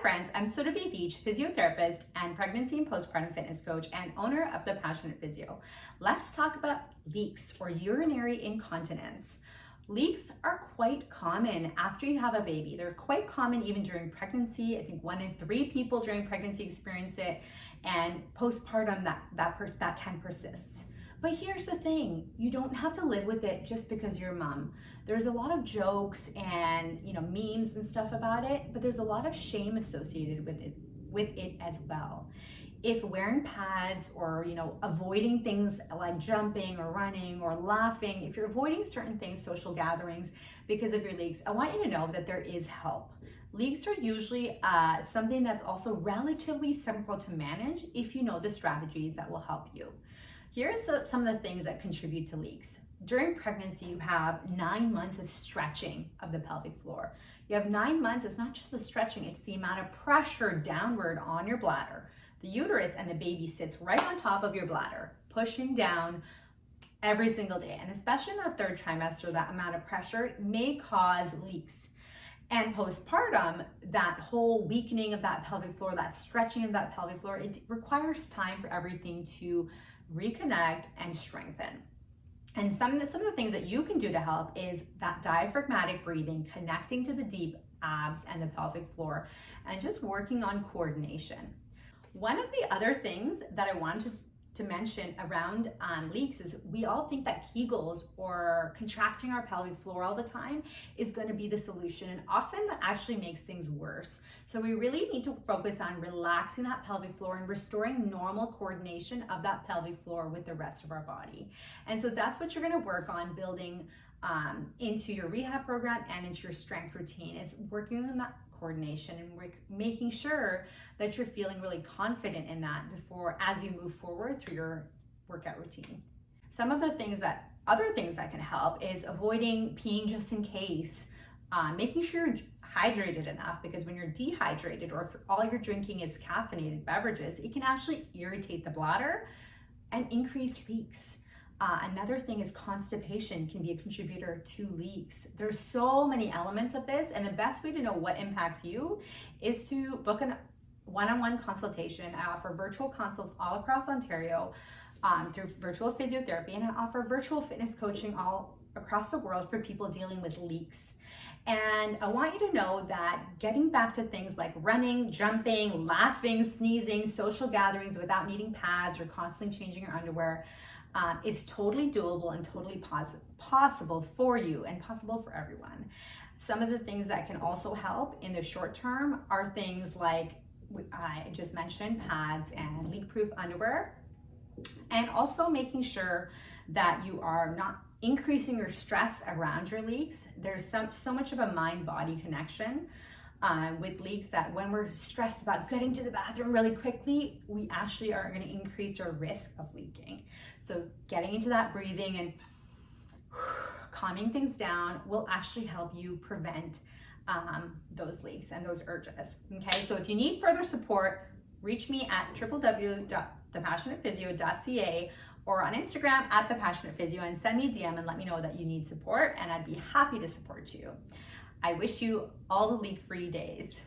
friends, I'm SURABHI, physiotherapist and pregnancy and postpartum fitness coach and owner of The Passionate Physio. Let's talk about leaks or urinary incontinence. Leaks are quite common after you have a baby. They're quite common even during pregnancy. I think 1 in 3 people during pregnancy experience it, and postpartum that can persist. But here's the thing, you don't have to live with it just because you're a mom. There's a lot of jokes and memes and stuff about it, but there's a lot of shame associated with it as well. If wearing pads or avoiding things like jumping or running or laughing, if you're avoiding certain things, social gatherings, because of your leaks, I want you to know that there is help. Leaks are usually something that's also relatively simple to manage if you know the strategies that will help you. Here's some of the things that contribute to leaks. During pregnancy, you have 9 months of stretching of the pelvic floor. You have 9 months, it's not just the stretching, it's the amount of pressure downward on your bladder. The uterus and the baby sits right on top of your bladder, pushing down every single day. And especially in that 3rd trimester, that amount of pressure may cause leaks. And postpartum, that whole weakening of that pelvic floor, that stretching of that pelvic floor, it requires time for everything to reconnect and strengthen. And some of the things that you can do to help is that diaphragmatic breathing, connecting to the deep abs and the pelvic floor, and just working on coordination. One of the other things that I wanted to mention around leaks is we all think that Kegels or contracting our pelvic floor all the time is going to be the solution, and often that actually makes things worse. So we really need to focus on relaxing that pelvic floor and restoring normal coordination of that pelvic floor with the rest of our body. And so that's what you're going to work on building into your rehab program and into your strength routine, is working on that coordination and making sure that you're feeling really confident in that as you move forward through your workout routine. Some of the other things that can help is avoiding peeing just in case, making sure you're hydrated enough, because when you're dehydrated or if all you're drinking is caffeinated beverages, it can actually irritate the bladder and increase leaks. Another thing is constipation can be a contributor to leaks. There's so many elements of this, and the best way to know what impacts you is to book a one-on-one consultation. I offer virtual consults all across Ontario through virtual physiotherapy, and I offer virtual fitness coaching all across the world for people dealing with leaks. And I want you to know that getting back to things like running, jumping, laughing, sneezing, social gatherings without needing pads or constantly changing your underwear is totally doable and totally possible for you and possible for everyone. Some of the things that can also help in the short term are things like I just mentioned, pads and leak-proof underwear, and also making sure that you are not increasing your stress around your leaks. There's so much of a mind-body connection with leaks that when we're stressed about getting to the bathroom really quickly, we actually are going to increase our risk of leaking. So getting into that breathing and calming things down will actually help you prevent those leaks and those urges. Okay, so if you need further support, reach me at www.thepassionatephysio.ca or on Instagram at thepassionatephysio, and send me a DM and let me know that you need support, and I'd be happy to support you. I wish you all the leak-free days.